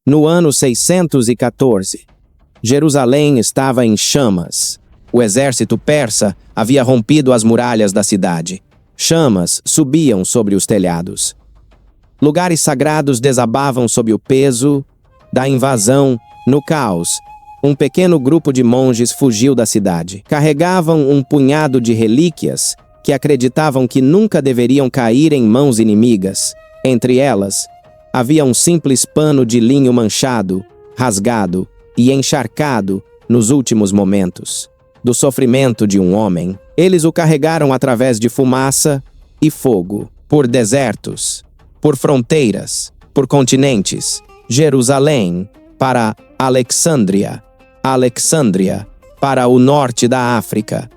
No ano 614, Jerusalém estava em chamas. O exército persa havia rompido as muralhas da cidade. Chamas subiam sobre os telhados. Lugares sagrados desabavam sob o peso da invasão. No caos, um pequeno grupo de monges fugiu da cidade. Carregavam um punhado de relíquias que acreditavam que nunca deveriam cair em mãos inimigas. Entre elas, havia um simples pano de linho manchado, rasgado e encharcado nos últimos momentos do sofrimento de um homem. Eles o carregaram através de fumaça e fogo, por desertos, por fronteiras, por continentes. Jerusalém para Alexandria, Alexandria para o norte da África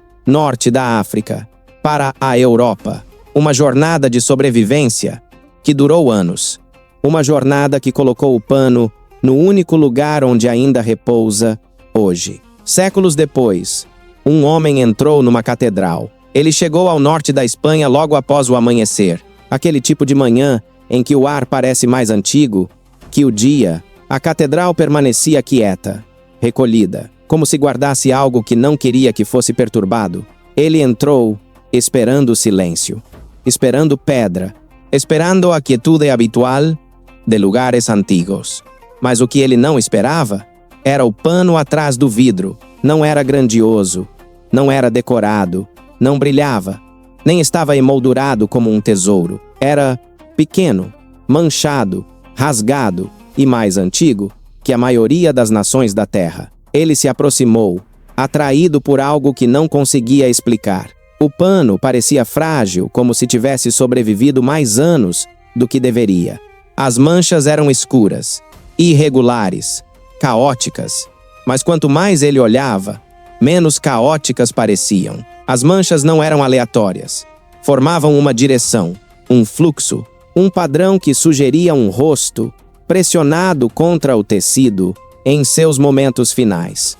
para a Europa. Uma jornada de sobrevivência que durou anos. Uma jornada que colocou o pano no único lugar onde ainda repousa hoje. Séculos depois, um homem entrou numa catedral. Ele chegou ao norte da Espanha logo após o amanhecer. Aquele tipo de manhã em que o ar parece mais antigo que o dia. A catedral permanecia quieta, recolhida, como se guardasse algo que não queria que fosse perturbado. Ele entrou, esperando silêncio, esperando pedra, esperando a quietude habitual de lugares antigos. Mas o que ele não esperava era o pano atrás do vidro. Não era grandioso, não era decorado, não brilhava, nem estava emoldurado como um tesouro. Era pequeno, manchado, rasgado e mais antigo que a maioria das nações da terra. Ele se aproximou, atraído por algo que não conseguia explicar. O pano parecia frágil, como se tivesse sobrevivido mais anos do que deveria. As manchas eram escuras, irregulares, caóticas. Mas quanto mais ele olhava, menos caóticas pareciam. As manchas não eram aleatórias. Formavam uma direção, um fluxo, um padrão que sugeria um rosto pressionado contra o tecido em seus momentos finais.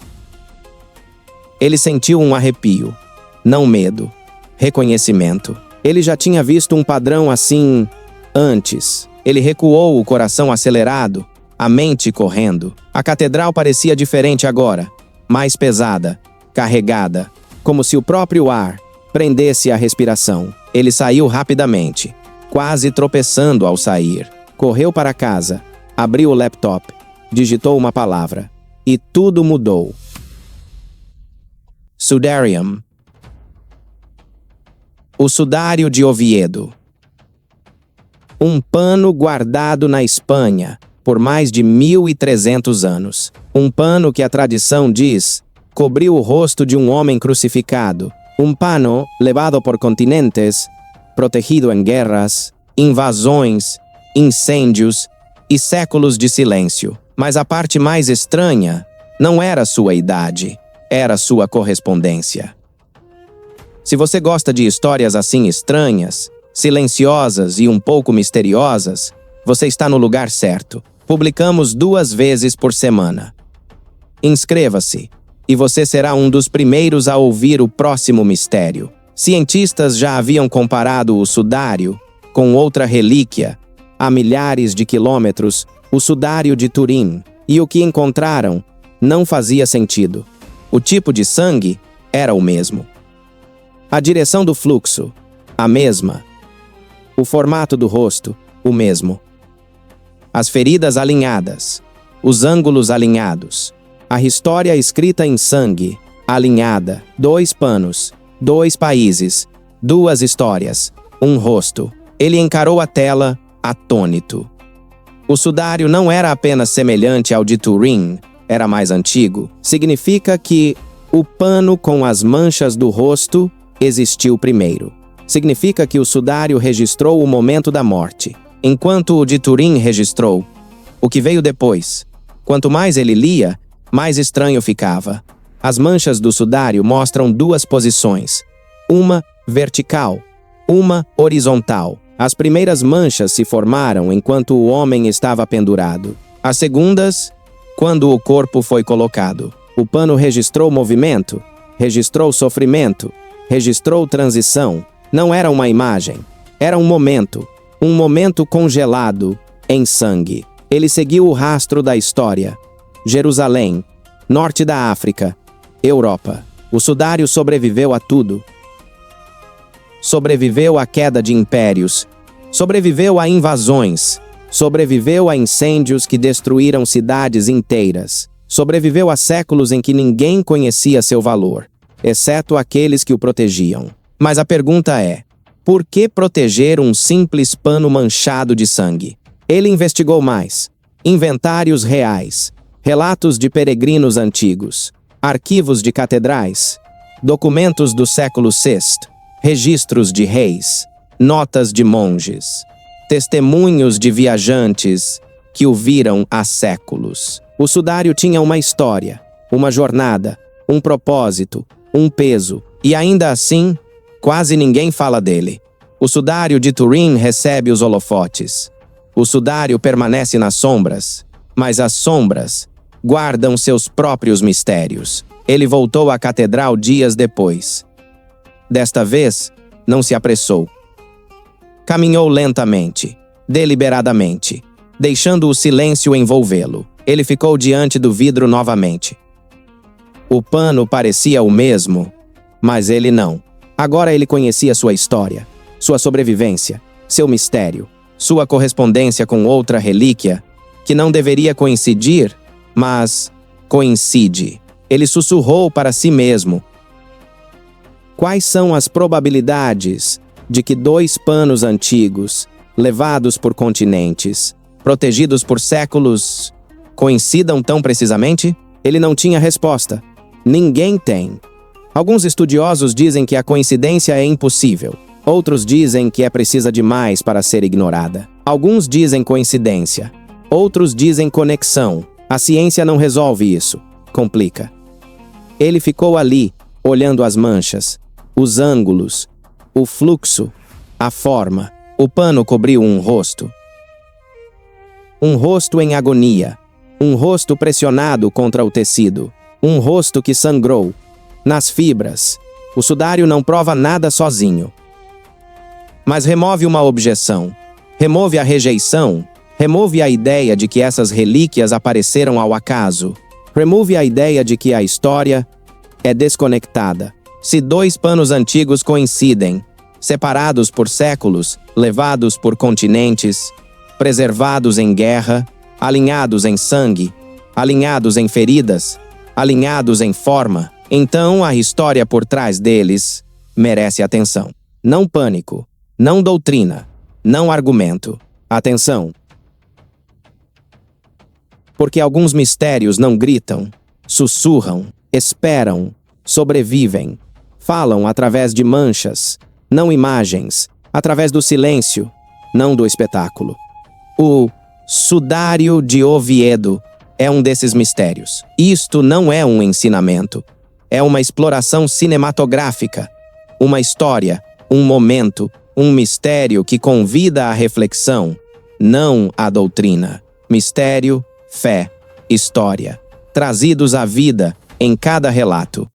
Ele sentiu um arrepio, não medo, reconhecimento. Ele já tinha visto um padrão assim antes. Ele recuou, o coração acelerado, a mente correndo. A catedral parecia diferente agora, mais pesada, carregada, como se o próprio ar prendesse a respiração. Ele saiu rapidamente, quase tropeçando ao sair. Correu para casa, abriu o laptop, digitou uma palavra, e tudo mudou. Sudarium. O sudário de Oviedo. Um pano guardado na Espanha por mais de 1.300 anos. Um pano que a tradição diz cobriu o rosto de um homem crucificado. Um pano levado por continentes, protegido em guerras, invasões, incêndios e séculos de silêncio. Mas a parte mais estranha não era sua idade, era sua correspondência. Se você gosta de histórias assim estranhas, silenciosas e um pouco misteriosas, você está no lugar certo. Publicamos 2 vezes por semana. Inscreva-se, e você será um dos primeiros a ouvir o próximo mistério. Cientistas já haviam comparado o sudário com outra relíquia a milhares de quilômetros, o sudário de Turim, e o que encontraram não fazia sentido. O tipo de sangue era o mesmo. A direção do fluxo, a mesma. O formato do rosto, o mesmo. As feridas alinhadas, os ângulos alinhados. A história escrita em sangue, alinhada. 2 panos, 2 países, 2 histórias, um rosto. Ele encarou a tela, atônito. O sudário não era apenas semelhante ao de Turim, era mais antigo. Significa que o pano com as manchas do rosto existiu primeiro. Significa que o sudário registrou o momento da morte, enquanto o de Turim registrou o que veio depois. Quanto mais ele lia, mais estranho ficava. As manchas do sudário mostram 2 posições, uma vertical, uma horizontal. As primeiras manchas se formaram enquanto o homem estava pendurado. As segundas, quando o corpo foi colocado. O pano registrou movimento, registrou sofrimento, registrou transição. Não era uma imagem, era um momento congelado em sangue. Ele seguiu o rastro da história. Jerusalém, norte da África, Europa. O sudário sobreviveu a tudo. Sobreviveu à queda de impérios. Sobreviveu a invasões. Sobreviveu a incêndios que destruíram cidades inteiras. Sobreviveu a séculos em que ninguém conhecia seu valor, exceto aqueles que o protegiam. Mas a pergunta é: por que proteger um simples pano manchado de sangue? Ele investigou mais. Inventários reais, relatos de peregrinos antigos, arquivos de catedrais, documentos do século VI, registros de reis, notas de monges, testemunhos de viajantes que o viram há séculos. O sudário tinha uma história, uma jornada, um propósito, um peso, e ainda assim, quase ninguém fala dele. O sudário de Turim recebe os holofotes. O sudário permanece nas sombras, mas as sombras guardam seus próprios mistérios. Ele voltou à catedral dias depois. Desta vez, não se apressou. Caminhou lentamente, deliberadamente, deixando o silêncio envolvê-lo. Ele ficou diante do vidro novamente. O pano parecia o mesmo, mas ele não. Agora ele conhecia sua história, sua sobrevivência, seu mistério, sua correspondência com outra relíquia, que não deveria coincidir, mas coincide. Ele sussurrou para si mesmo. Quais são as probabilidades de que dois panos antigos, levados por continentes, protegidos por séculos, coincidam tão precisamente? Ele não tinha resposta. Ninguém tem. Alguns estudiosos dizem que a coincidência é impossível. Outros dizem que é precisa de mais para ser ignorada. Alguns dizem coincidência. Outros dizem conexão. A ciência não resolve isso. Complica. Ele ficou ali, olhando as manchas, os ângulos, o fluxo, a forma. O pano cobriu um rosto. Um rosto em agonia. Um rosto pressionado contra o tecido. Um rosto que sangrou. Nas fibras. O sudário não prova nada sozinho. Mas remove uma objeção. Remove a rejeição. Remove a ideia de que essas relíquias apareceram ao acaso. Remove a ideia de que a história é desconectada. Se dois panos antigos coincidem, separados por séculos, levados por continentes, preservados em guerra, alinhados em sangue, alinhados em feridas, alinhados em forma, então a história por trás deles merece atenção. Não pânico, não doutrina, não argumento. Atenção! Porque alguns mistérios não gritam, sussurram, esperam, sobrevivem, falam através de manchas, não imagens, através do silêncio, não do espetáculo. O Sudário de Oviedo é um desses mistérios. Isto não é um ensinamento. É uma exploração cinematográfica. Uma história, um momento, um mistério que convida à reflexão, não à doutrina. Mistério, fé, história, trazidos à vida em cada relato.